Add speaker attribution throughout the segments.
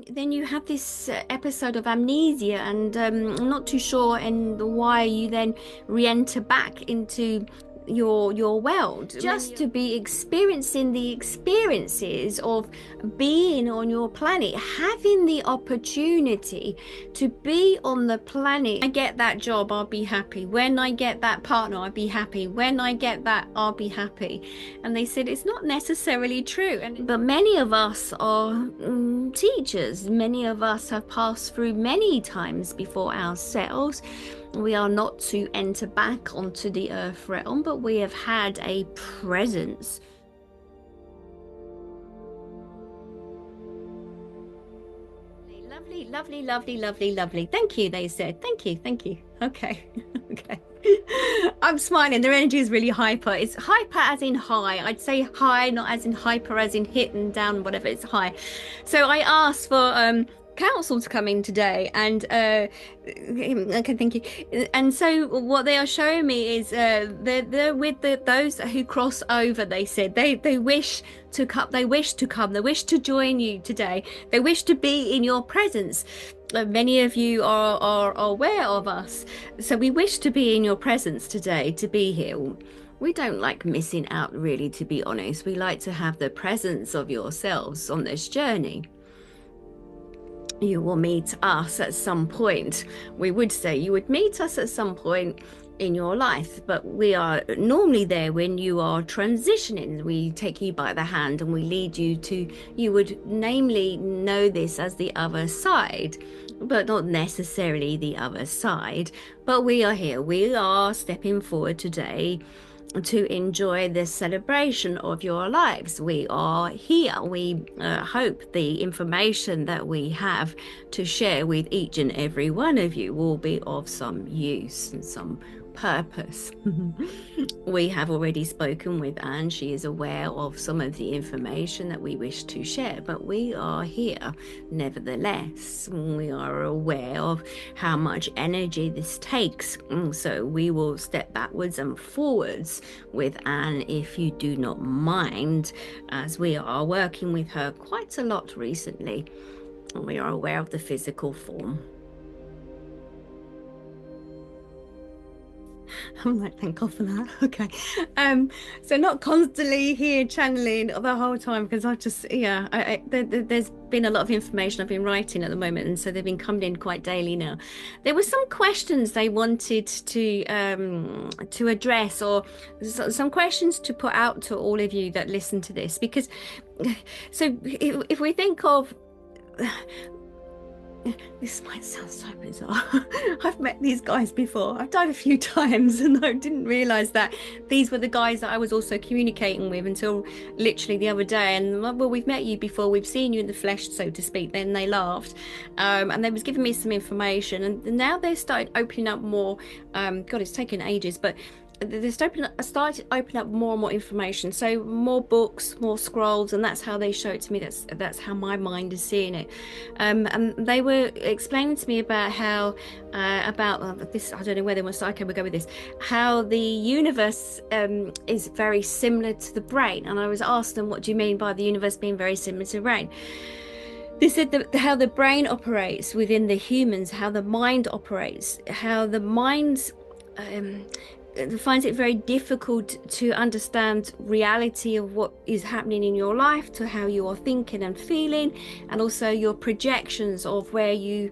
Speaker 1: then you have this episode of amnesia, and I'm not too sure and why you then re-enter back into your world, just to be experiencing the experiences of being on your planet, having the opportunity to be on the planet. I get that job, I'll be happy. When I get that partner, I'll be happy. When I get that, I'll be happy. And they said it's not necessarily true. But many of us are teachers. Many of us have passed through many times before ourselves. We are not to enter back onto the earth realm, but we have had a presence. Lovely, lovely, lovely, lovely, lovely. Thank you, they said. Thank you, thank you. Okay, okay. I'm smiling. Their energy is really hyper. It's hyper as in high. I'd say high, not as in hyper as in hit and down, whatever. It's high. So I asked for council to come in today, and okay, thank you. And so what they are showing me is they're with those who cross over. They said they wish to come, they wish to join you today. They wish to be in your presence. Many of you are aware of us, so we wish to be in your presence today, to be here. We don't like missing out, really, to be honest. We like to have the presence of yourselves on this journey. You will meet us at some point. We would say you would meet us at some point in your life, but we are normally there when you are transitioning. We take you by the hand and we lead you to, you would namely know this as the other side, but not necessarily the other side. But we are here. We are stepping forward today to enjoy this celebration of your lives. We are here. We hope the information that we have to share with each and every one of you will be of some use and some purpose. We have already spoken with Anne. She is aware of some of the information that we wish to share, but we are here nevertheless. We are aware of how much energy this takes, so we will step backwards and forwards with Anne, if you do not mind, as we are working with her quite a lot recently. We are aware of the physical form. I'm like, thank God for that. Okay. So not constantly here channeling the whole time, because I just, yeah, there's been a lot of information I've been writing at the moment, and so they've been coming in quite daily now. There were some questions they wanted to address, or some questions to put out to all of you that listen to this, because so if we think of, this might sound so bizarre. I've met these guys before. I've died a few times, and I didn't realize that these were the guys that I was also communicating with until literally the other day. And well, we've met you before, we've seen you in the flesh, so to speak. Then they laughed, and they was giving me some information, and now they started opening up more. God, it's taken ages, but they started opening up more and more information, so more books, more scrolls, and that's how they show it to me. That's how my mind is seeing it. And they were explaining to me about how about this, I don't know where they want to start. Okay, we'll go with this. How the universe is very similar to the brain, and I was asked them, what do you mean by the universe being very similar to the brain? They said that how the brain operates within the humans, how the mind operates, how the mind finds it very difficult to understand reality of what is happening in your life, to how you are thinking and feeling, and also your projections of where you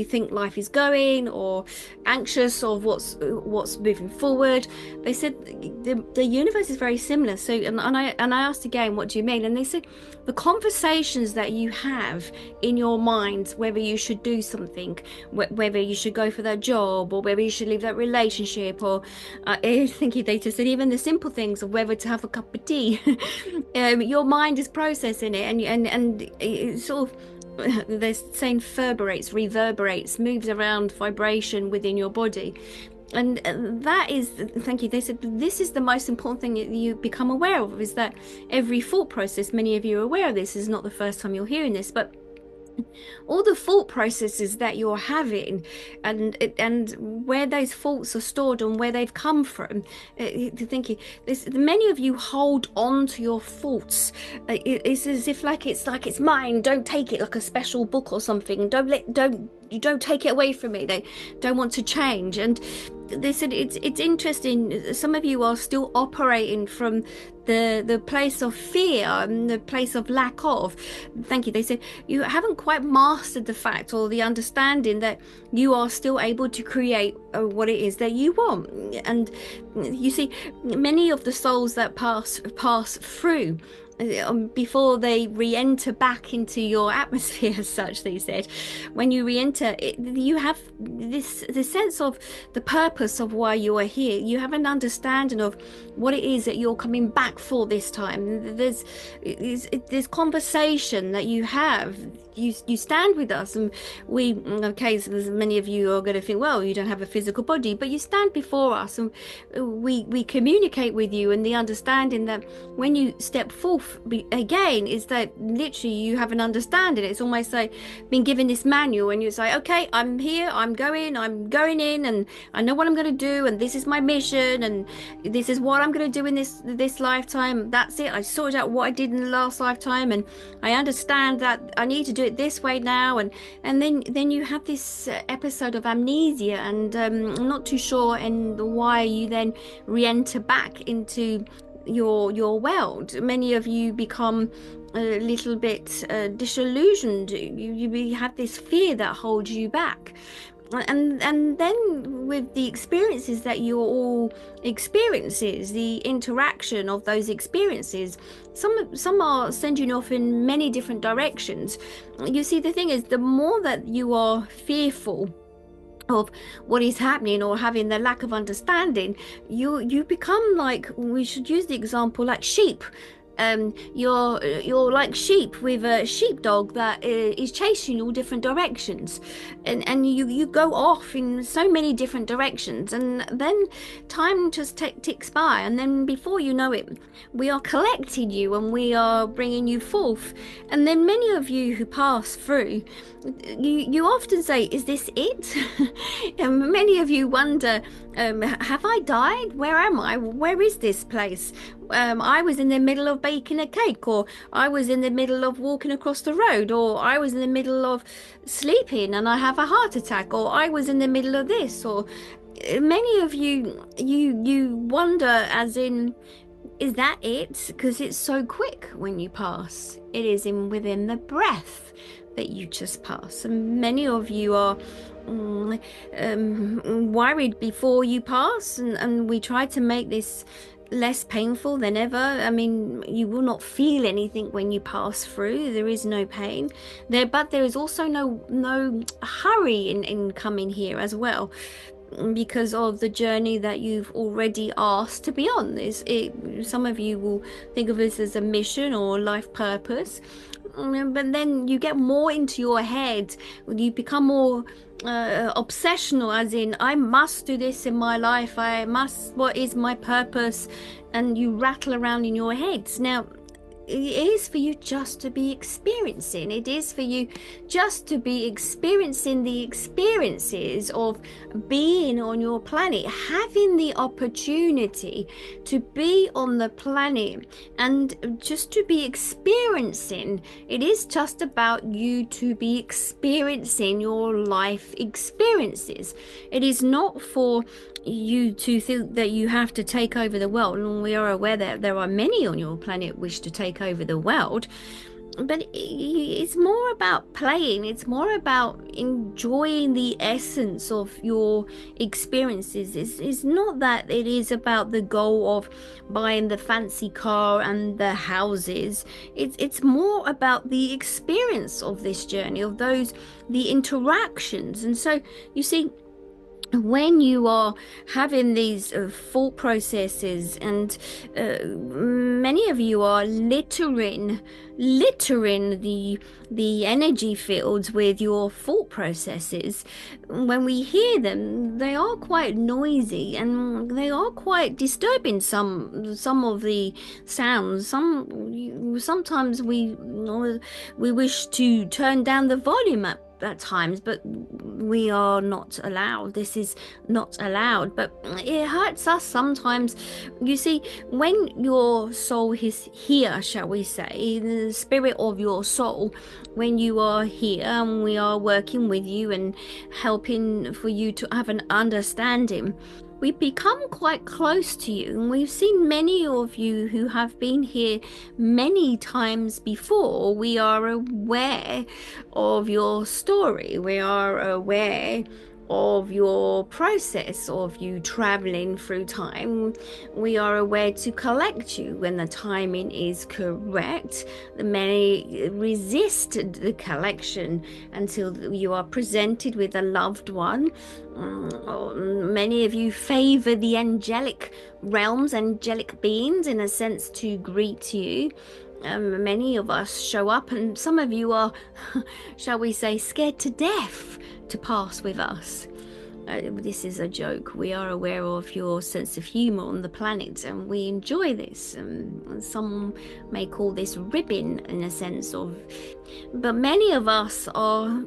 Speaker 1: think life is going, or anxious of what's moving forward. They said the universe is very similar. So and I asked again, what do you mean? And they said the conversations that you have in your mind, whether you should do something, whether you should go for that job, or whether you should leave that relationship, or I think they just said even the simple things of whether to have a cup of tea. Your mind is processing it, and it sort of, they're saying reverberates, moves around, vibration within your body. And that is, thank you, they said this is the most important thing that you become aware of, is that every thought process, many of you are aware of this, is not the first time you're hearing this, but all the thought processes that you're having, and where those thoughts are stored and where they've come from. Thinking this, many of you hold on to your thoughts. It's as if it's mine. Don't take it like a special book or something. Don't take it away from me. They don't want to change. And they said it's interesting. Some of you are still operating from the place of fear and the place of lack of. Thank you. They said you haven't quite mastered the fact or the understanding that you are still able to create what it is that you want. And you see, many of the souls that pass through, before they re-enter back into your atmosphere, as such, they said, when you re-enter, you have this sense of the purpose of why you are here. You have an understanding of what it is that you're coming back for this time. There's conversation that you have. You stand with us, and so many of you are going to think, well, you don't have a physical body, but you stand before us, and we communicate with you, and the understanding that when you step forth again is that literally you have an understanding. It's almost like being given this manual, and you say, okay, I'm here, I'm going in, and I know what I'm going to do, and this is my mission, and this is what I'm going to do in this lifetime. That's it. I sorted out what I did in the last lifetime, and I understand that I need to do it this way now. And then you have this episode of amnesia, and I'm not too sure and why you then re-enter back into your world. Many of you become a little bit disillusioned. You have this fear that holds you back. And then with the experiences that you're all experiences, the interaction of those experiences, some are sending off in many different directions. You see, the thing is, the more that you are fearful of what is happening or having the lack of understanding, you become like, we should use the example like sheep. You're like sheep with a sheepdog that is chasing all different directions, and you go off in so many different directions, and then time just ticks by, and then before you know it, we are collecting you and we are bringing you forth. And then many of you who pass through, you often say, is this it? And many of you wonder, have I died? Where am I? Where is this place? I was in the middle of baking a cake, or I was in the middle of walking across the road, or I was in the middle of sleeping and I have a heart attack, or I was in the middle of this. Or many of you wonder, as in, is that it? Because it's so quick when you pass. It is within the breath that you just pass. And many of you are worried before you pass, and we try to make this less painful than ever. I mean, you will not feel anything when you pass through. There is no pain there, but there is also no hurry in coming here as well, because of the journey that you've already asked to be on. Some of you will think of this as a mission or life purpose, but then you get more into your head. You become more obsessional, as in, I must do this in my life, what is my purpose? And you rattle around in your heads. Now, it is for you just to be experiencing. It is for you just to be experiencing the experiences of being on your planet, having the opportunity to be on the planet, and just to be experiencing. It is just about you to be experiencing your life experiences. It is not for you to think that you have to take over the world, and we are aware that there are many on your planet wish to take over the world, but it's more about playing. It's more about enjoying the essence of your experiences. It's not that it is about the goal of buying the fancy car and the houses. It's more about the experience of this journey, of the interactions. And so you see, when you are having these thought processes, and many of you are littering the energy fields with your thought processes. When we hear them, they are quite noisy and they are quite disturbing. Some of the sounds. Sometimes we wish to turn down the volume at times, but we are not allowed. This is not allowed, but it hurts us sometimes. You see, when your soul is here, shall we say, the spirit of your soul, when you are here and we are working with you and helping for you to have an understanding, we become quite close to you. And we've seen many of you who have been here many times before. We are aware of your story. We are aware of your process of you traveling through time. We are aware to collect you when the timing is correct. Many resist the collection until you are presented with a loved one. Many of you favor the angelic realms, angelic beings in a sense, to greet you. Many of us show up, and some of you are, shall we say, scared to death to pass with us. This is a joke. We are aware of your sense of humor on the planet, and we enjoy this. Some may call this ribbing in a sense of, but many of us are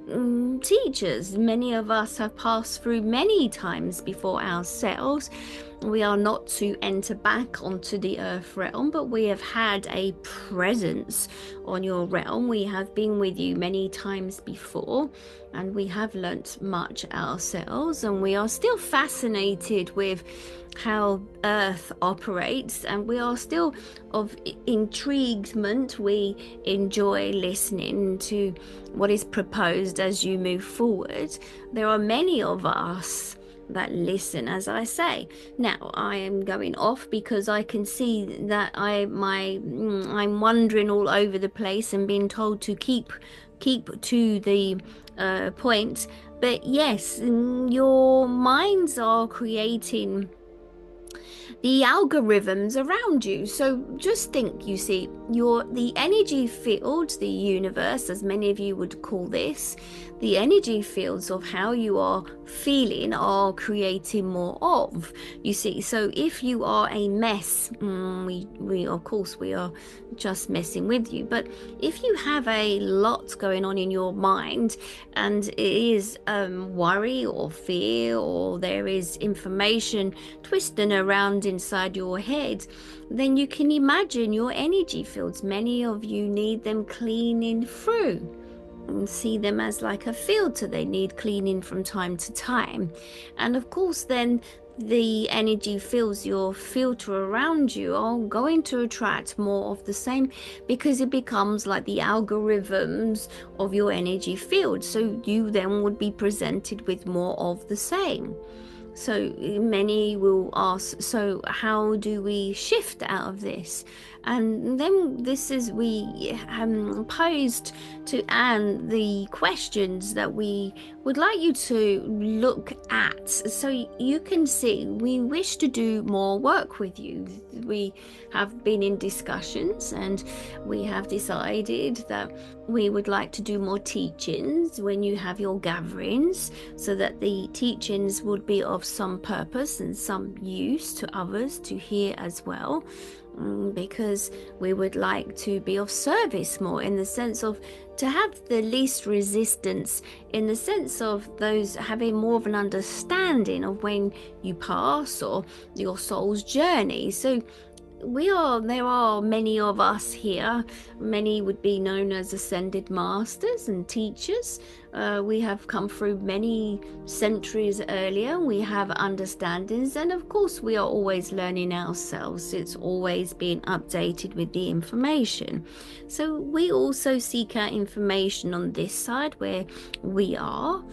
Speaker 1: teachers. Many of us have passed through many times before ourselves. We are not to enter back onto the earth realm, but we have had a presence on your realm. We have been with you many times before, and we have learnt much ourselves, and we are still fascinated with how earth operates, and we are still of intriguement. We enjoy listening to what is proposed as you move forward. There are many of us that listen, as I say. Now I am going off because I can see that I'm wandering all over the place and being told to keep to the point. But yes, your minds are creating the algorithms around you. So just think, you see, the energy field, the universe, as many of you would call this, the energy fields of how you are feeling are creating more of. You see, so if you are a mess, we of course we are just messing with you. But if you have a lot going on in your mind, and it is worry or fear, or there is information twisting around inside your head, then you can imagine your energy fields. Many of you need them cleaning through, and see them as like a filter. They need cleaning from time to time. And of course, then the energy fields, your filter around you, are going to attract more of the same, because it becomes like the algorithms of your energy field. So you then would be presented with more of the same. So many will ask, so how do we shift out of this? And then this is, we posed to Anne the questions that we would like you to look at, so you can see we wish to do more work with you. We have been in discussions, and we have decided that we would like to do more teachings when you have your gatherings, so that the teachings would be of some purpose and some use to others to hear as well. Because we would like to be of service more, in the sense of to have the least resistance, in the sense of those having more of an understanding of when you pass, or your soul's journey. So there are many of us here. Many would be known as ascended masters and teachers. We have come through many centuries earlier. We have understandings, and of course we are always learning ourselves. It's always being updated with the information. So we also seek out information on this side where we are.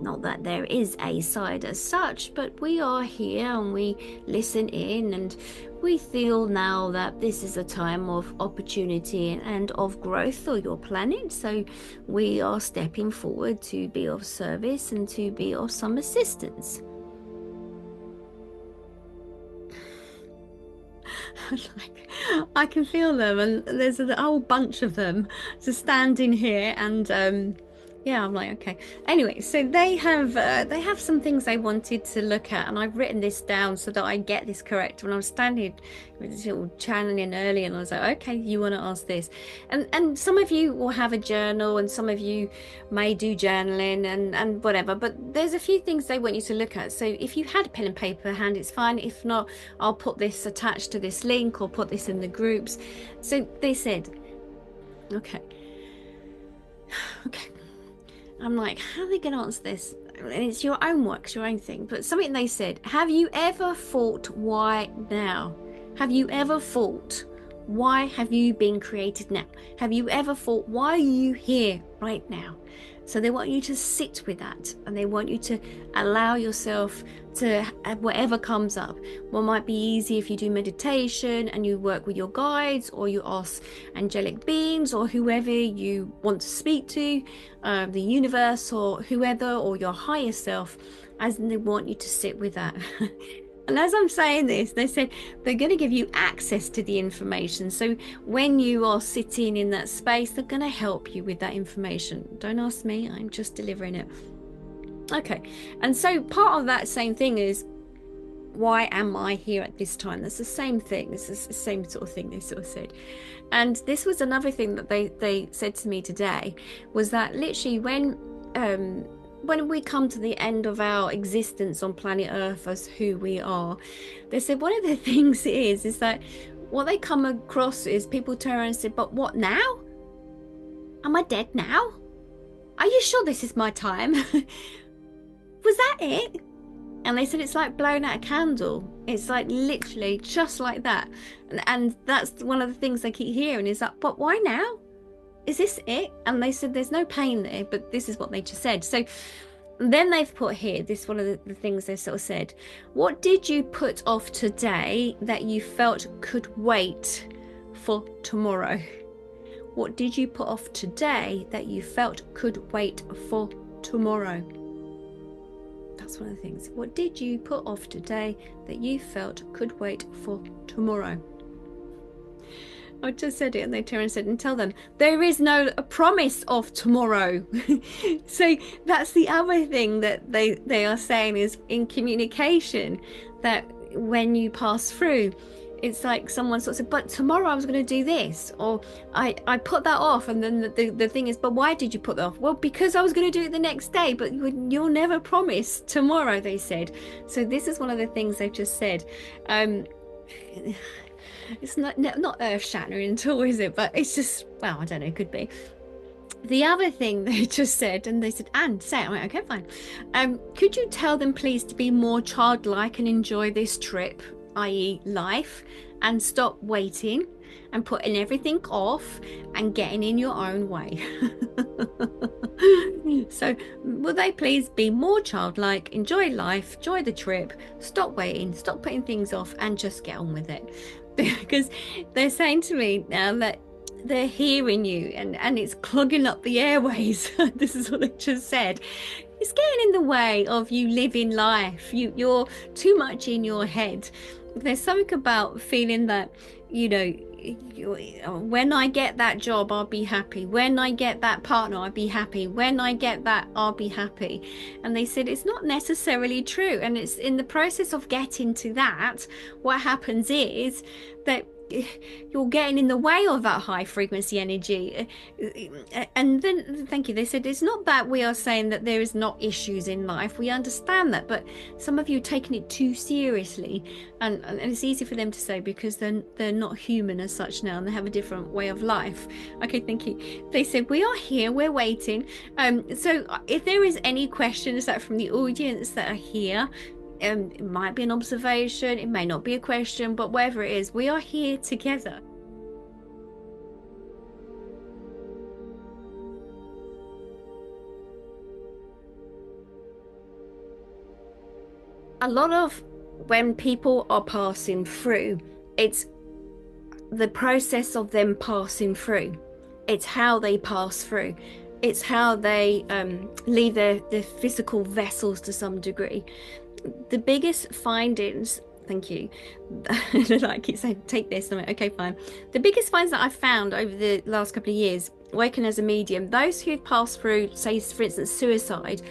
Speaker 1: not that there is a side as such, but we are here and we listen in, and we feel now that this is a time of opportunity and of growth for your planet. So we are stepping forward to be of service and to be of some assistance. Like, I can feel them, and there's a whole bunch of them just standing here, and yeah, I'm like, okay. Anyway, so they have some things they wanted to look at, and I've written this down so that I get this correct. When I was standing with this little channeling early, and I was like, okay, you want to ask this, and some of you will have a journal, and some of you may do journaling and whatever. But there's a few things they want you to look at. So if you had a pen and paper hand, it's fine. If not, I'll put this attached to this link or put this in the groups. So they said, okay. I'm like, how are they going to answer this? And it's your own work, it's your own thing. But something they said, have you ever thought, why now? Have you ever thought, why have you been created now? Have you ever thought, why are you here right now? So they want you to sit with that, and they want you to allow yourself to whatever comes up. What might be easy if you do meditation and you work with your guides, or you ask angelic beings or whoever you want to speak to, the universe or whoever, or your higher self, as they want you to sit with that. And as I'm saying this, they said they're going to give you access to the information. So when you are sitting in that space, they're going to help you with that information. Don't ask me, I'm just delivering it. Okay, and so part of that same thing is, why am I here at this time? That's the same thing. This is the same sort of thing they sort of said. And this was another thing that they said to me today, was that literally when we come to the end of our existence on planet Earth as who we are, they said one of the things is that what they come across is people turn around and say, but what now? Am I dead now? Are you sure this is my time? Was that it? And they said it's like blowing out a candle. It's like literally just like that. And that's one of the things they keep hearing is that, but why now? Is this it? And they said there's no pain there, but this is what they just said. So then they've put here, this is one of the things they sort of said, what did you put off today that you felt could wait for tomorrow? What did you put off today that you felt could wait for tomorrow? That's one of the things. What did you put off today that you felt could wait for tomorrow? I just said it, and they turned and said, and tell them there is no promise of tomorrow. So that's the other thing that they are saying is in communication, that when you pass through, it's like someone sort of said, but tomorrow I was going to do this, or I put that off. And then the thing is, but why did you put that off? Well, because I was going to do it the next day, but you'll never promise tomorrow, they said. So this is one of the things they've just said. It's not earth-shattering at all, is it? But it's just, well, I don't know, it could be. The other thing they just said, and they said, and say it. I went, okay, fine. Could you tell them please to be more childlike and enjoy this trip, i.e. life, and stop waiting and putting everything off and getting in your own way? So will they please be more childlike, enjoy life, enjoy the trip, stop waiting, stop putting things off, and just get on with it? Because they're saying to me now that they're hearing you, and it's clogging up the airways. This is what they just said. It's getting in the way of you living life. You're too much in your head. There's something about feeling that, you know, when I get that job, I'll be happy. When I get that partner, I'll be happy. When I get that, I'll be happy. And they said it's not necessarily true. And it's in the process of getting to that, what happens is that you're getting in the way of that high frequency energy. And then, thank you, they said it's not that we are saying that there is not issues in life, we understand that, but some of you are taking it too seriously, and it's easy for them to say because they're not human as such now, and they have a different way of life. Okay, thank you. They said we are here, we're waiting. So if there is any questions that from the audience that are here, it might be an observation, it may not be a question, but whatever it is, we are here together. a lot of when people are passing through, it's the process of them passing through. It's how they pass through. It's how they leave their physical vessels to some degree. The biggest findings, thank you. I keep saying, take this. I'm like, okay, fine. The biggest finds that I've found over the last couple of years, working as a medium, those who pass through, say, for instance, suicide,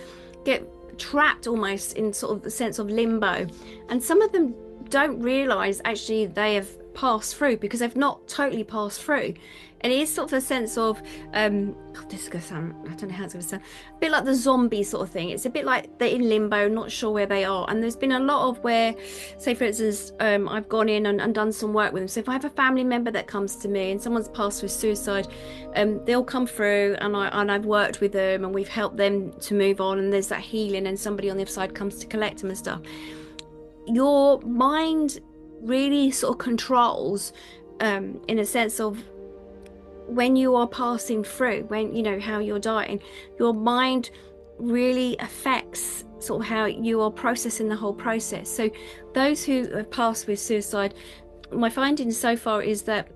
Speaker 1: get trapped almost in sort of the sense of limbo. And some of them don't realize actually they have passed through because they've not totally passed through. And it is sort of a sense of this is gonna sound, I don't know how it's gonna sound, a bit like the zombie sort of thing. It's a bit like they're in limbo, not sure where they are. And there's been a lot of where, say for instance, I've gone in and done some work with them. So if I have a family member that comes to me and someone's passed with suicide, they'll come through and I've worked with them and we've helped them to move on, and there's that healing, and somebody on the other side comes to collect them and stuff. Your mind really sort of controls, in a sense of, when you are passing through, when you know how you're dying, your mind really affects sort of how you are processing the whole process. So those who have passed with suicide, my findings so far is that,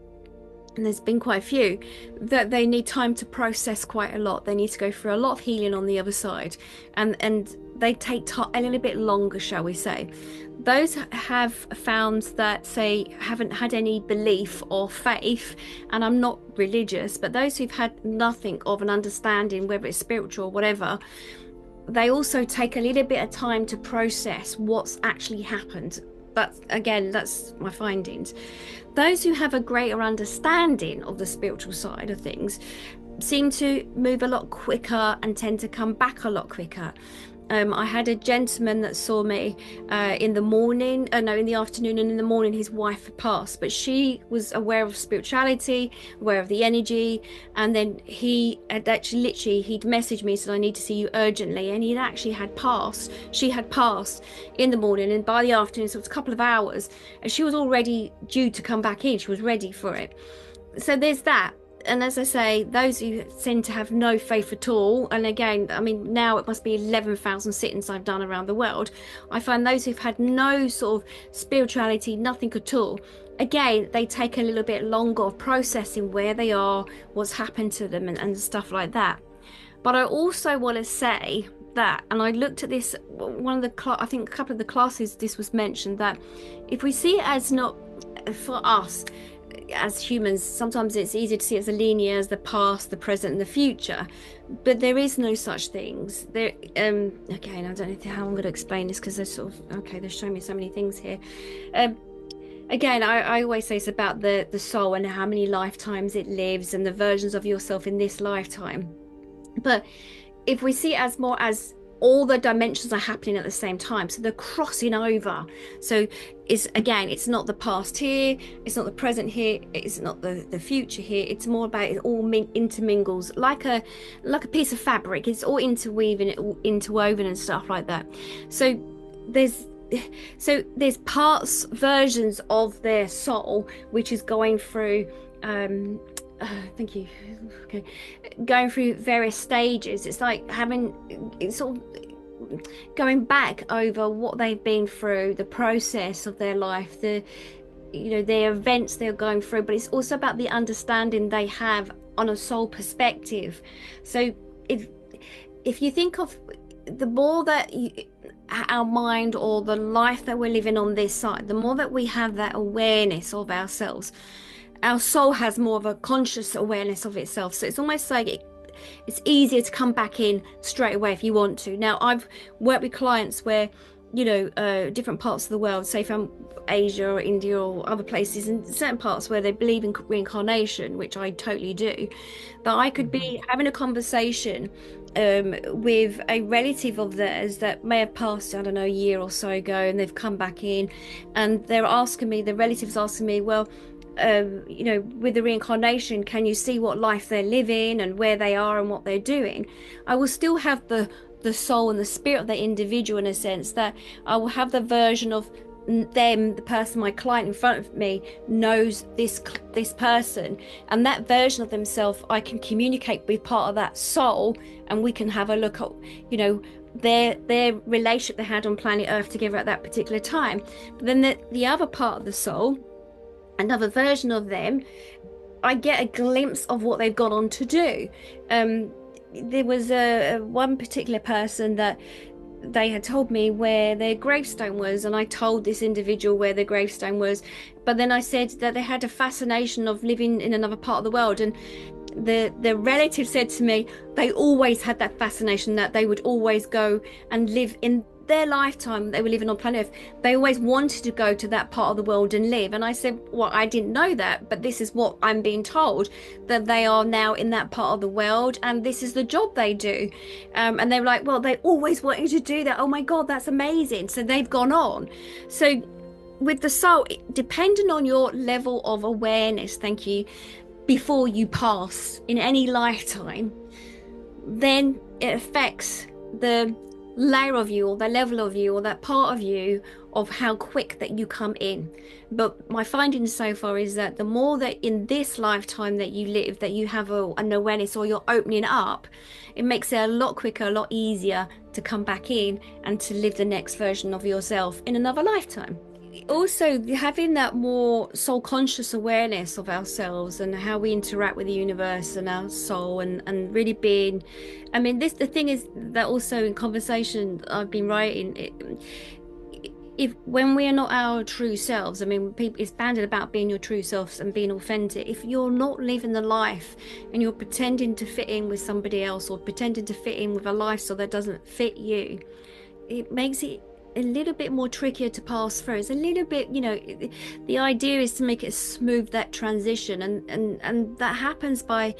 Speaker 1: and there's been quite a few, that they need time to process quite a lot. They need to go through a lot of healing on the other side, and they take a little bit longer, shall we say. Those have found that, say, haven't had any belief or faith, and I'm not religious, but those who've had nothing of an understanding, whether it's spiritual or whatever, they also take a little bit of time to process what's actually happened. But again, that's my findings. Those who have a greater understanding of the spiritual side of things seem to move a lot quicker and tend to come back a lot quicker. I had a gentleman that saw me in the morning, in the afternoon, and in the morning his wife had passed, but she was aware of spirituality, aware of the energy, and then he had actually literally, he'd messaged me, said, I need to see you urgently, and he actually had passed, she had passed in the morning, and by the afternoon, so it was a couple of hours, and she was already due to come back in, she was ready for it. So there's that. And as I say, those who seem to have no faith at all, and again, I mean, now it must be 11,000 sittings I've done around the world, I find those who've had no sort of spirituality, nothing at all, again, they take a little bit longer of processing where they are, what's happened to them, and stuff like that. But I also want to say that, and I looked at this, one of the, I think a couple of the classes, this was mentioned, that if we see it as not, for us, as humans, sometimes it's easy to see it as a linear, as the past, the present, and the future, but there is no such things there. Again, I don't know how I'm going to explain this, because they're sort of, okay, they're showing me so many things here. Again, I always say it's about the soul and how many lifetimes it lives and the versions of yourself in this lifetime. But if we see it as more as all the dimensions are happening at the same time, so they're crossing over, so it's, again, it's not the past here, it's not the present here, it's not the future here, it's more about it all intermingles like a piece of fabric. It's all interweaving, interwoven and stuff like that. So there's parts, versions of their soul which is going through thank you. Okay, going through various stages. It's like it's sort of going back over what they've been through, the process of their life, the events they're going through, but it's also about the understanding they have on a soul perspective. So if you think of the more that our mind, or the life that we're living on this side, the more that we have that awareness of ourselves, our soul has more of a conscious awareness of itself. So it's almost like it's easier to come back in straight away if you want to. Now, I've worked with clients where, different parts of the world, say from Asia or India or other places, in certain parts where they believe in reincarnation, which I totally do, but I could be having a conversation with a relative of theirs that may have passed, I don't know, a year or so ago, and they've come back in, and they're asking me, the relative's asking me, well, with the reincarnation, can you see what life they're living and where they are and what they're doing? I will still have the soul and the spirit of the individual, in a sense that I will have the version of them, the person, my client in front of me, knows this person, and that version of themselves, I can communicate with part of that soul, and we can have a look at, you know, their relationship they had on planet Earth together at that particular time. But then the other part of the soul, another version of them, I get a glimpse of what they've gone on to do. There was one particular person that they had told me where their gravestone was, and I told this individual where their gravestone was, but then I said that they had a fascination of living in another part of the world, and the relative said to me they always had that fascination, that they would always go and live in their lifetime. They were living on planet Earth, they always wanted to go to that part of the world and live. And I said, well, I didn't know that, but this is what I'm being told, that they are now in that part of the world and this is the job they do. And they were like, well, they always wanted to do that. Oh my God, that's amazing. So they've gone on. So with the soul, depending on your level of awareness, thank you, before you pass in any lifetime, then it affects the layer of you, or the level of you, or that part of you, of how quick that you come in. But my finding so far is that the more that in this lifetime that you live, that you have an awareness, or you're opening up, it makes it a lot quicker, a lot easier to come back in and to live the next version of yourself in another lifetime. Also, having that more soul conscious awareness of ourselves and how we interact with the universe and our soul, and really being, I mean, the thing is that also in conversation I've been writing, if when we are not our true selves, I mean, people, it's banded about being your true selves and being authentic. If you're not living the life and you're pretending to fit in with somebody else, or pretending to fit in with a lifestyle that doesn't fit you, it makes it a little bit more trickier to pass through. It's a little bit, you know, the idea is to make it smooth, that transition, and that happens by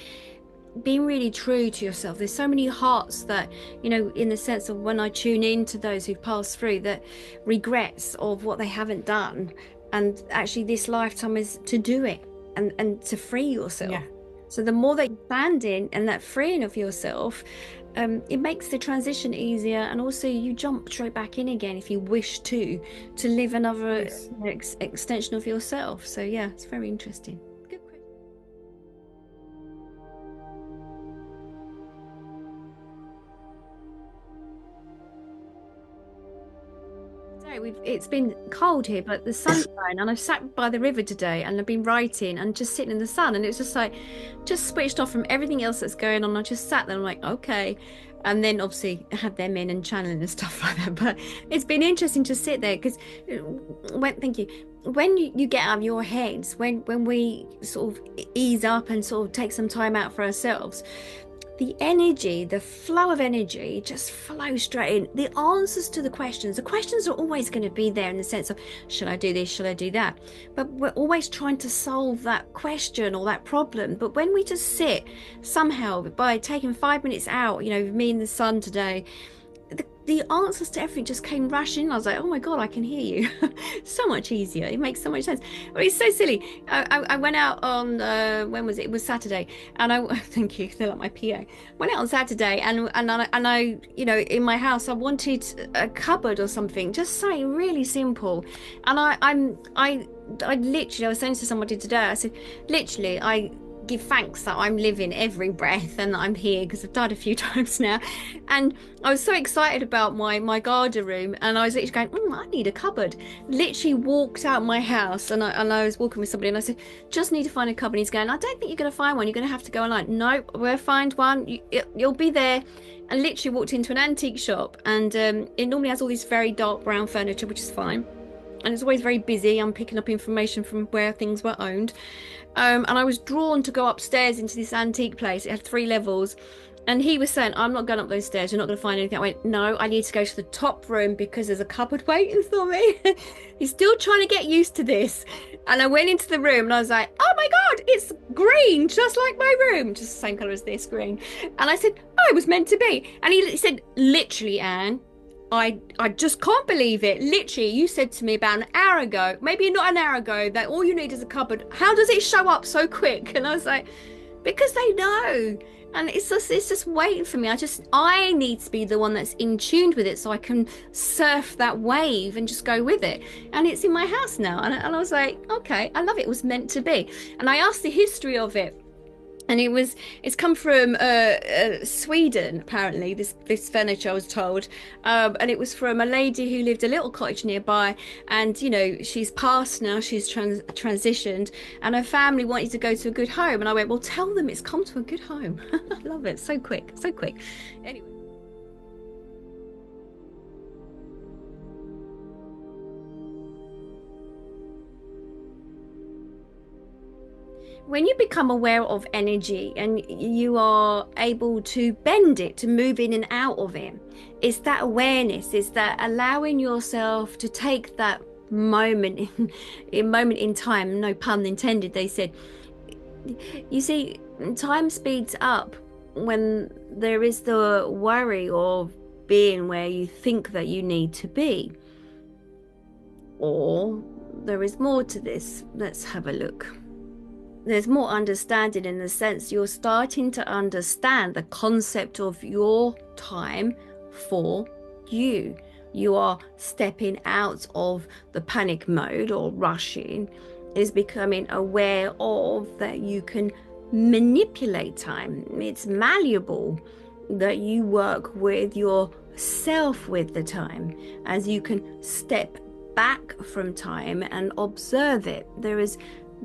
Speaker 1: being really true to yourself. There's so many hearts that, you know, in the sense of when I tune in to those who've passed through, that regrets of what they haven't done, and actually this lifetime is to do it and to free yourself. Yeah. So the more that you stand in and that freeing of yourself, it makes the transition easier, and also you jump straight back in again if you wish to live another extension of yourself. So yeah, it's very interesting. Good question. It's been cold here, but the sun's shining, and I've sat by the river today and I've been writing and just sitting in the sun, and it's just like, just switched off from everything else that's going on. I just sat there, I'm like, okay. And then obviously I had them in and channeling and stuff like that. But it's been interesting to sit there, because when you get out of your heads, when we sort of ease up and sort of take some time out for ourselves, the energy, the flow of energy just flows straight in. The answers to the questions are always going to be there, in the sense of, should I do this, should I do that? But we're always trying to solve that question or that problem. But when we just sit, somehow, by taking 5 minutes out, you know, me in the sun today, the answers to everything just came rushing. I was like, oh my God, I can hear you. So much easier. It makes so much sense. But it's so silly. I went out on, when was it? It was Saturday. And thank you, they're like my PA. Went out on Saturday, and I, you know, in my house, I wanted a cupboard or something, just something really simple. And I literally, I was saying to somebody today, I said, literally, I give thanks that I'm living every breath and that I'm here, because I've died a few times now. And I was so excited about my garden room, and I was literally going, I need a cupboard. Literally walked out of my house, and I was walking with somebody, and I said, just need to find a cupboard. He's going, I don't think you're going to find one, you're going to have to go online. Nope, we'll find one, you'll be there. And literally walked into an antique shop, and it normally has all this very dark brown furniture, which is fine, and it's always very busy. I'm picking up information from where things were owned. And I was drawn to go upstairs into this antique place. It had 3 levels. And he was saying, I'm not going up those stairs. You're not going to find anything. I went, no, I need to go to the top room because there's a cupboard waiting for me. He's still trying to get used to this. And I went into the room and I was like, oh my God, it's green, just like my room. Just the same colour as this, green. And I said, oh, it was meant to be. And he said, literally, Anne, I just can't believe it. Literally, you said to me about an hour ago, maybe not an hour ago, that all you need is a cupboard. How does it show up so quick? And I was like, because they know. And it's just waiting for me. I need to be the one that's in tune with it so I can surf that wave and just go with it. And it's in my house now. And I was like, okay, I love it. It was meant to be. And I asked the history of it. And it's come from Sweden, apparently, this furniture, I was told. And it was from a lady who lived a little cottage nearby. And, you know, she's passed now, she's transitioned, and her family wanted to go to a good home. And I went, well, tell them it's come to a good home. I love it. So quick, so quick. Anyway. When you become aware of energy and you are able to bend it, to move in and out of it, it's that awareness, it's that allowing yourself to take that moment in time, no pun intended, they said. You see, time speeds up when there is the worry of being where you think that you need to be. Or there is more to this. Let's have a look. There's more understanding, in the sense you're starting to understand the concept of your time for you. You are stepping out of the panic mode or rushing, is becoming aware of that you can manipulate time. It's malleable, that you work with yourself with the time, as you can step back from time and observe it. There is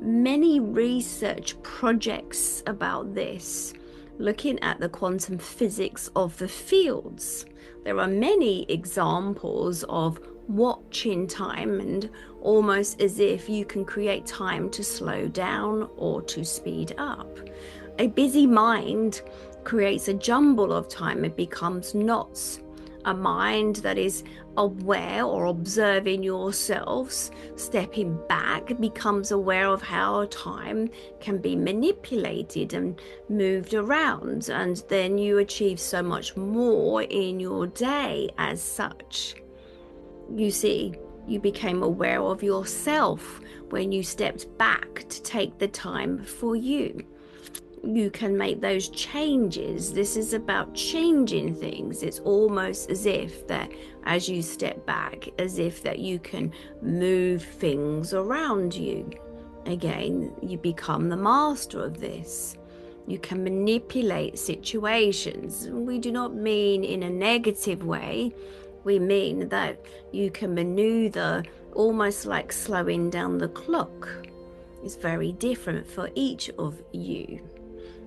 Speaker 1: many research projects about this, looking at the quantum physics of the fields. There are many examples of watching time, and almost as if you can create time to slow down or to speed up. A busy mind creates a jumble of time. It becomes knots. A mind that is aware or observing yourselves, stepping back, becomes aware of how time can be manipulated and moved around, and then you achieve so much more in your day as such. You see, you became aware of yourself when you stepped back to take the time for you. You can make those changes. This is about changing things. It's almost as if that as you step back, as if that you can move things around you. Again, you become the master of this. You can manipulate situations. We do not mean in a negative way. We mean that you can maneuver almost like slowing down the clock. It's very different for each of you.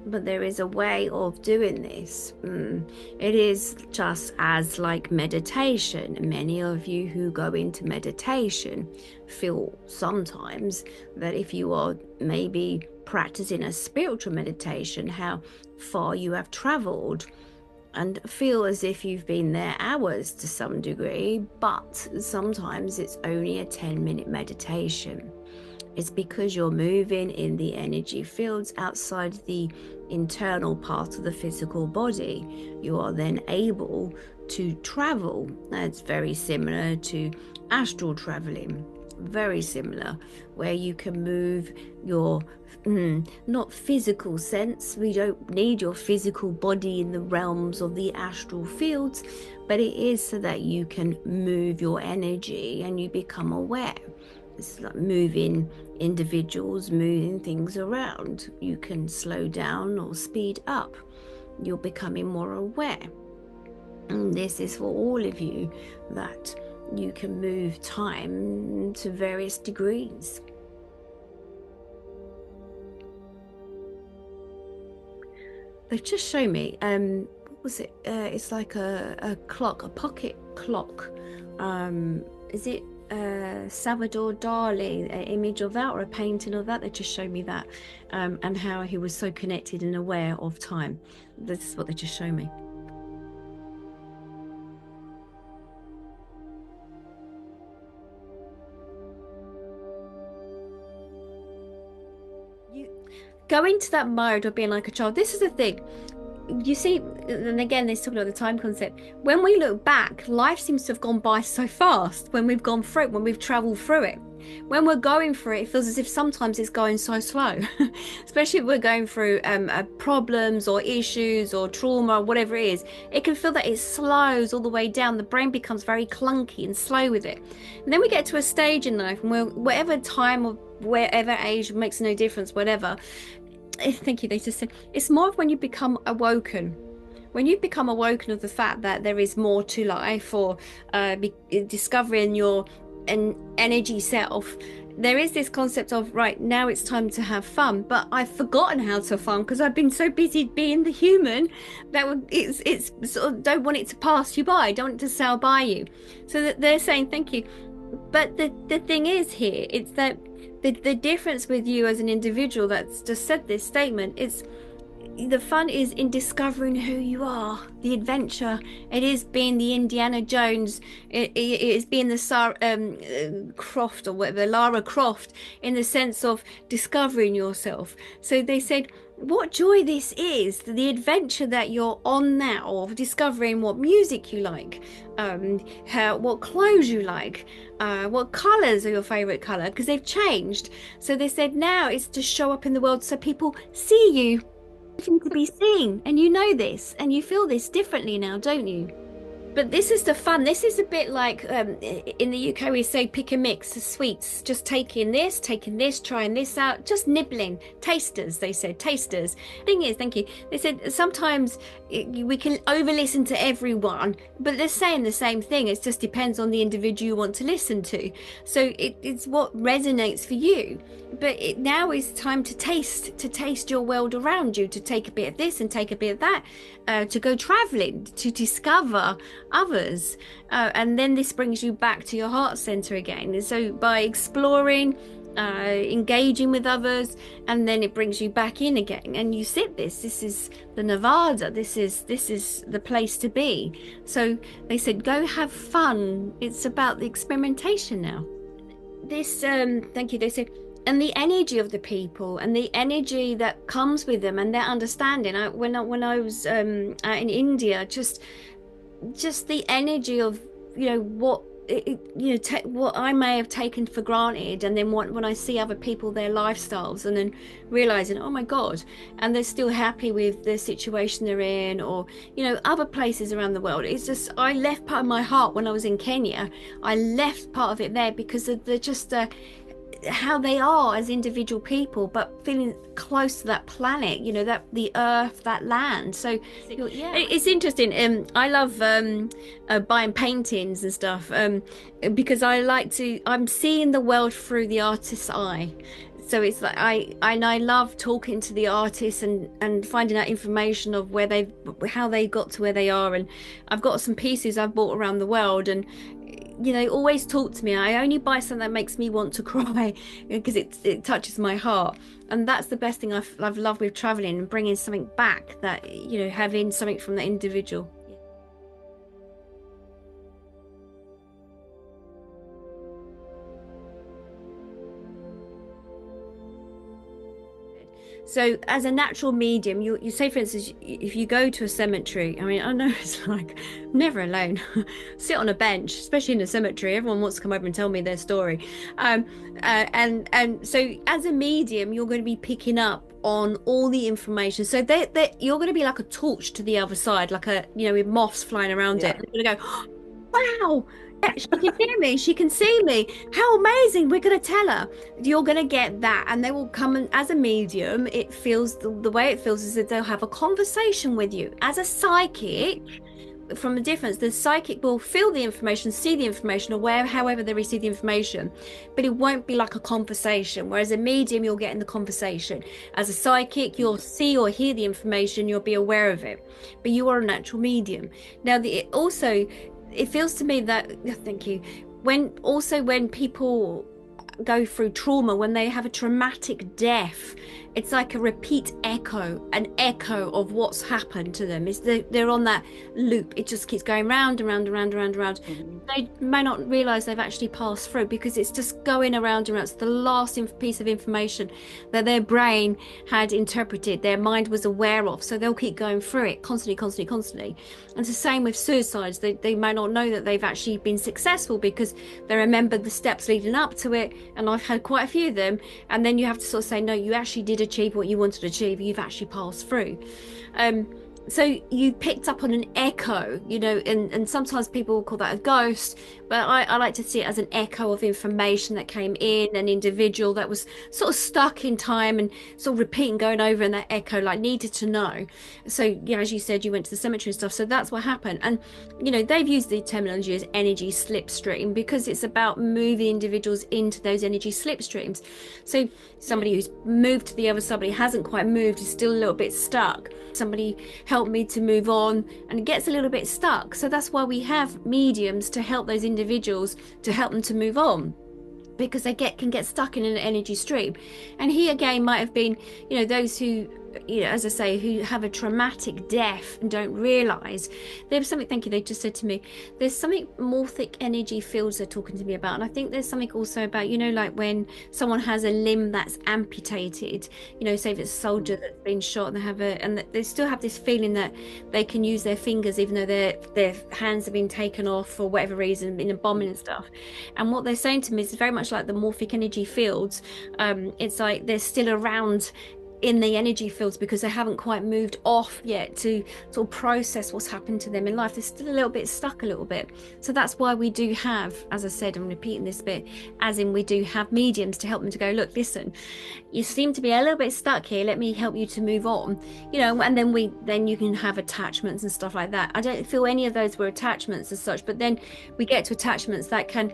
Speaker 1: But there is a way of doing this. It is just as like meditation. Many of you who go into meditation feel sometimes that if you are maybe practicing a spiritual meditation, how far you have traveled, and feel as if you've been there hours to some degree, but sometimes it's only a 10-minute meditation. It's because you're moving in the energy fields outside the internal part of the physical body. You are then able to travel. It's very similar to astral traveling. Very similar, where you can move your not physical sense. We don't need your physical body in the realms of the astral fields, but it is so that you can move your energy and you become aware. It's like moving individuals, moving things around. You can slow down or speed up. You're becoming more aware. And this is for all of you, that you can move time to various degrees. They've just shown me, what was it? It's like a clock, a pocket clock. Is it Salvador Dali, an image of that or a painting of that? They just showed me that, and how he was so connected and aware of time. This is what they just showed me. You go into that mode of being like a child. This is the thing. You see, and again, this talking about the time concept. When we look back, life seems to have gone by so fast when we've gone through it, when we've traveled through it. when we're going through it, it feels as if sometimes it's going so slow, especially if we're going through problems or issues or trauma or whatever it is. It can feel that it slows all the way down. The brain becomes very clunky and slow with it. And then we get to a stage in life, and we're, whatever time or wherever age, makes no difference, whatever. Thank you. They just said it's more of when you become awoken. When you become awoken of the fact that there is more to life, or discovering your energy self, there is this concept of, right, now it's time to have fun. But I've forgotten how to have fun because I've been so busy being the human that it's sort of, don't want it to pass you by, don't want it to sail by you. So that they're saying thank you. But the thing is here, it's that the difference with you as an individual that's just said this statement, it's the fun is in discovering who you are, the adventure. It is being the Indiana Jones. It is being the Sarah Croft, or whatever, Lara Croft, in the sense of discovering yourself. So they said, what joy this is, the adventure that you're on now, of discovering what music you like, what clothes you like, what colors are your favorite color, because they've changed. So they said now it's to show up in the world so people see you to be seen, and you know this and you feel this differently now, don't you? But this is the fun. This is a bit like in the UK we say pick a mix of sweets, just taking this, trying this out, just nibbling. Tasters, they said, tasters. Thing is, thank you, they said sometimes we can over listen to everyone, but they're saying the same thing. It just depends on the individual you want to listen to. So it's what resonates for you. But now is time to taste your world around you, to take a bit of this and take a bit of that, to go traveling, to discover others, and then this brings you back to your heart center again. And so by exploring, engaging with others, and then it brings you back in again, and you sit this is the Nevada, this is the place to be. So they said, go have fun. It's about the experimentation now. This thank you, they said, and the energy of the people and the energy that comes with them and their understanding. When I was out in India, just the energy of, what what I may have taken for granted, and then when I see other people, their lifestyles, and then realizing, oh my God, and they're still happy with the situation they're in, or other places around the world. It's just, I left part of my heart when I was in Kenya. I left part of it there because of just how they are as individual people, but feeling close to that planet, that the earth, that land. So yeah, it's interesting. I love buying paintings and stuff, because I'm seeing the world through the artist's eye. So it's like I love talking to the artists and finding out information of how they got to where they are. And I've got some pieces I've bought around the world, and always talk to me. I only buy something that makes me want to cry, because it touches my heart. And that's the best thing I've loved with traveling, and bringing something back, that having something from the individual. So as a natural medium, you say, for instance, if you go to a cemetery, I mean, I know it's like never alone, sit on a bench, especially in a cemetery, everyone wants to come over and tell me their story. And so as a medium, you're going to be picking up on all the information. So you're going to be like a torch to the other side, like with moths flying around it. You're going to go, wow, yeah, she can hear me, she can see me, how amazing, we're going to tell her. You're going to get that, and they will come, and as a medium, it feels, the way it feels is that they'll have a conversation with you. As a psychic, from a difference, the psychic will feel the information, see the information, or however they receive the information, but it won't be like a conversation. Whereas a medium, you'll get in the conversation. As a psychic, you'll see or hear the information, you'll be aware of it, but you are a natural medium. Now it feels to me that, thank you, when people go through trauma, when they have a traumatic death, it's like a repeat echo, an echo of what's happened to them. They're on that loop. It just keeps going round and round and round and round and round. They may not realize they've actually passed through because it's just going around and around. It's the last piece of information that their brain had interpreted, their mind was aware of. So they'll keep going through it constantly, constantly, constantly. And it's the same with suicides. They may not know that they've actually been successful because they remembered the steps leading up to it. And I've had quite a few of them. And then you have to sort of say, no, you actually did achieve what you wanted to achieve. You've actually passed through. So you picked up on an echo, you know, and sometimes people will call that a ghost, but I like to see it as an echo of information that came in, an individual that was sort of stuck in time and sort of repeating, going over, and that echo like needed to know. So, yeah, as you said, you went to the cemetery and stuff. So that's what happened. And, you know, they've used the terminology as energy slipstream because it's about moving individuals into those energy slipstreams. So somebody who's moved to the other, somebody hasn't quite moved, is still a little bit stuck. Somebody helped me to move on and it gets a little bit stuck. So that's why we have mediums to help those individuals, to help them to move on, because they can get stuck in an energy stream. And he again might have been, you know, those who, you know, as I say, who have a traumatic death and don't realize there's something. Thank you. They just said to me, there's something morphic energy fields they're talking to me about. And I think there's something also about, you know, like when someone has a limb that's amputated, you know, say if it's a soldier that's been shot and they still have this feeling that they can use their fingers even though their hands have been taken off for whatever reason in a bombing and stuff. And what they're saying to me is very much like the morphic energy fields. It's like they're still around in the energy fields because they haven't quite moved off yet to sort of process what's happened to them in life. They're still a little bit stuck a little bit. So that's why we do have, as I said, I'm repeating this bit, as in we do have mediums to help them to go, look, listen, you seem to be a little bit stuck here, let me help you to move on, you know. And then you can have attachments and stuff like that. I don't feel any of those were attachments as such, but then we get to attachments that can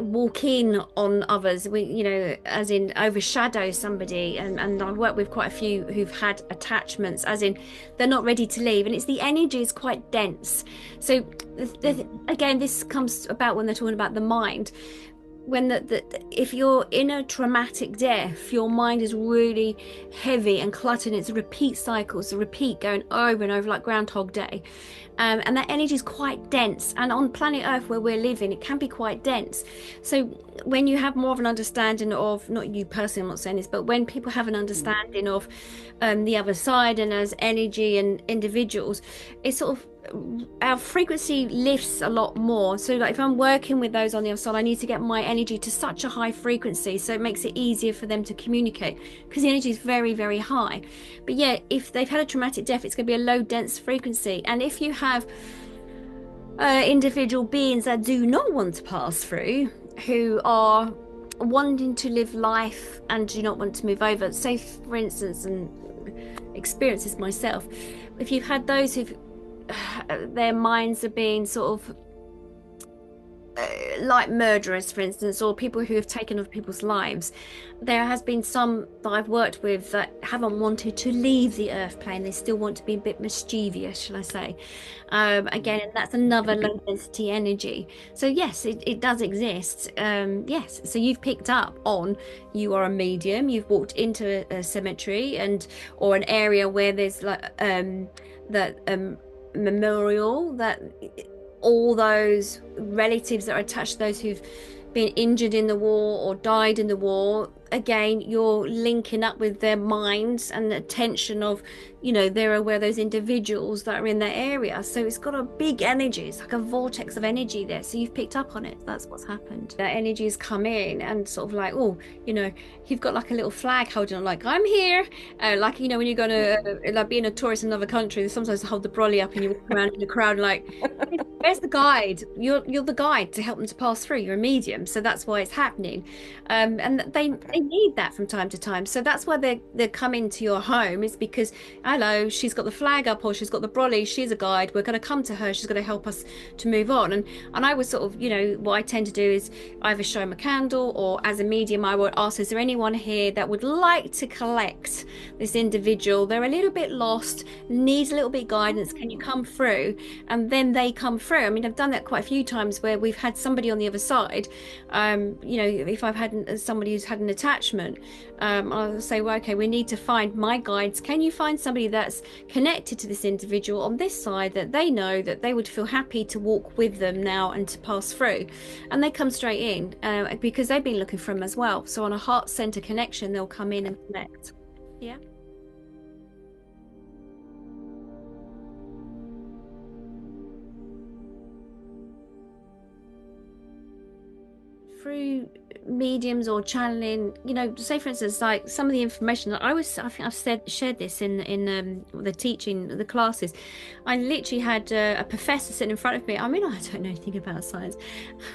Speaker 1: walk in on others, you know, as in overshadow somebody. And I've worked with quite a few who've had attachments, as in they're not ready to leave, and it's the energy is quite dense. So again, this comes about when they're talking about the mind. When if you're in a traumatic death, your mind is really heavy and cluttered. It's a repeat cycle, it's a repeat going over and over like Groundhog Day. And that energy is quite dense, and on planet Earth where we're living, it can be quite dense. So when you have more of an understanding of, not you personally, I'm not saying this, but when people have an understanding of the other side and as energy and individuals, it's sort of, our frequency lifts a lot more. So like if I'm working with those on the other side, I need to get my energy to such a high frequency, so it makes it easier for them to communicate because the energy is very, very high. But yeah, if they've had a traumatic death, it's going to be a low dense frequency. And if you have individual beings that do not want to pass through, who are wanting to live life and do not want to move over, say for instance, and experience this myself, if you've had those who've their minds are being sort of like murderers, for instance, or people who have taken other people's lives. There has been some that I've worked with that haven't wanted to leave the earth plane. They still want to be a bit mischievous, shall I say. Again, that's another low density energy. So yes, it does exist. Yes, so you've picked up on, you are a medium, you've walked into a cemetery or an area where there's like that memorial, that all those relatives that are attached to those who've been injured in the war or died in the war, again, you're linking up with their minds and the attention of, you know, they're aware of those individuals that are in that area. So it's got a big energy. It's like a vortex of energy there. So you've picked up on it. That's what's happened. That energy has come in and sort of like, oh, you know, you've got like a little flag holding on, like, I'm here. Like, you know, when you're going to like being a tourist in another country, they sometimes hold the brolly up and you walk around in the crowd like, where's the guide? You're the guide to help them to pass through. You're a medium. So that's why it's happening. And they need that from time to time. So that's why they're coming to your home, is because, hello, she's got the flag up or she's got the brolly, she's a guide, we're going to come to her, she's going to help us to move on. And I would sort of, you know, what I tend to do is either show them a candle, or as a medium I would ask, is there anyone here that would like to collect this individual? They're a little bit lost, needs a little bit guidance, can you come through? And then they come through. through. I mean, I've done that quite a few times where we've had somebody on the other side. You know, if I've had somebody who's had an attachment, I'll say, well, okay, we need to find my guides. Can you find somebody that's connected to this individual on this side that they know that they would feel happy to walk with them now and to pass through? And they come straight in because they've been looking for them as well. So on a heart center connection, they'll come in and connect. Yeah. Through mediums or channeling, you know, say for instance, like some of the information that I think I've shared this in the teaching, the classes. I literally had a professor sitting in front of me. I mean, I don't know anything about science,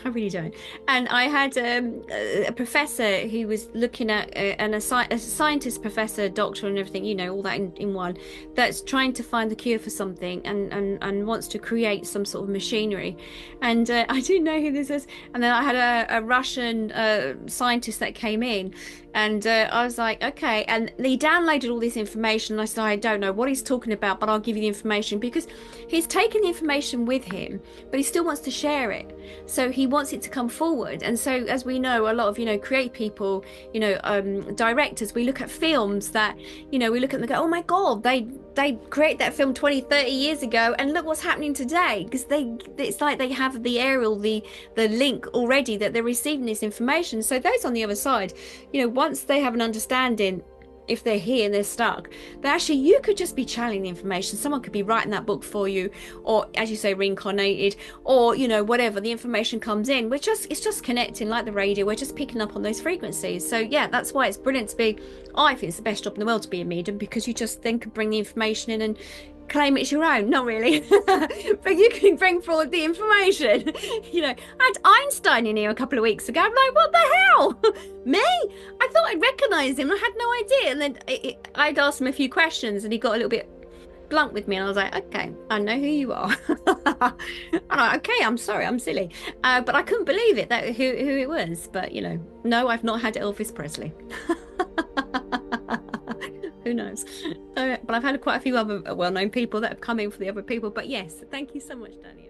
Speaker 1: I really don't. And I had a professor who was looking at a scientist, professor, doctor, and everything, you know, all that in one, that's trying to find the cure for something and wants to create some sort of machinery. And I didn't know who this is. And then I had a Russian scientist that came in, and I was like, okay. And he downloaded all this information. And I said, I don't know what he's talking about, but I'll give you the information, because he's taken the information with him, but he still wants to share it. So he wants it to come forward. And so, as we know, a lot of, you know, creative people, you know, directors, we look at films that, you know, we look at them and go, oh my God, they created that film 20, 30 years ago, and look what's happening today, because it's like they have the aerial, the link already that they're receiving this information. So those on the other side, you know, once they have an understanding, if they're here and they're stuck, that actually you could just be channeling the information. Someone could be writing that book for you, or as you say, reincarnated, or, you know, whatever, the information comes in. It's just connecting like the radio. We're just picking up on those frequencies. So yeah, that's why it's brilliant to be, I think it's the best job in the world to be a medium, because you just then can bring the information in and claim it's your own. Not really, but you can bring forward the information. You know, I had Einstein in here a couple of weeks ago. I'm like, what the hell? Me? I thought I'd recognise him. I had no idea. And then I'd asked him a few questions, and he got a little bit blunt with me, and I was like, okay, I know who you are. I'm like, okay, I'm sorry, I'm silly, but I couldn't believe it, that who it was. But you know, no, I've not had Elvis Presley. Who knows? But I've had quite a few other well-known people that have come in for the other people. But yes, thank you so much, Daniel.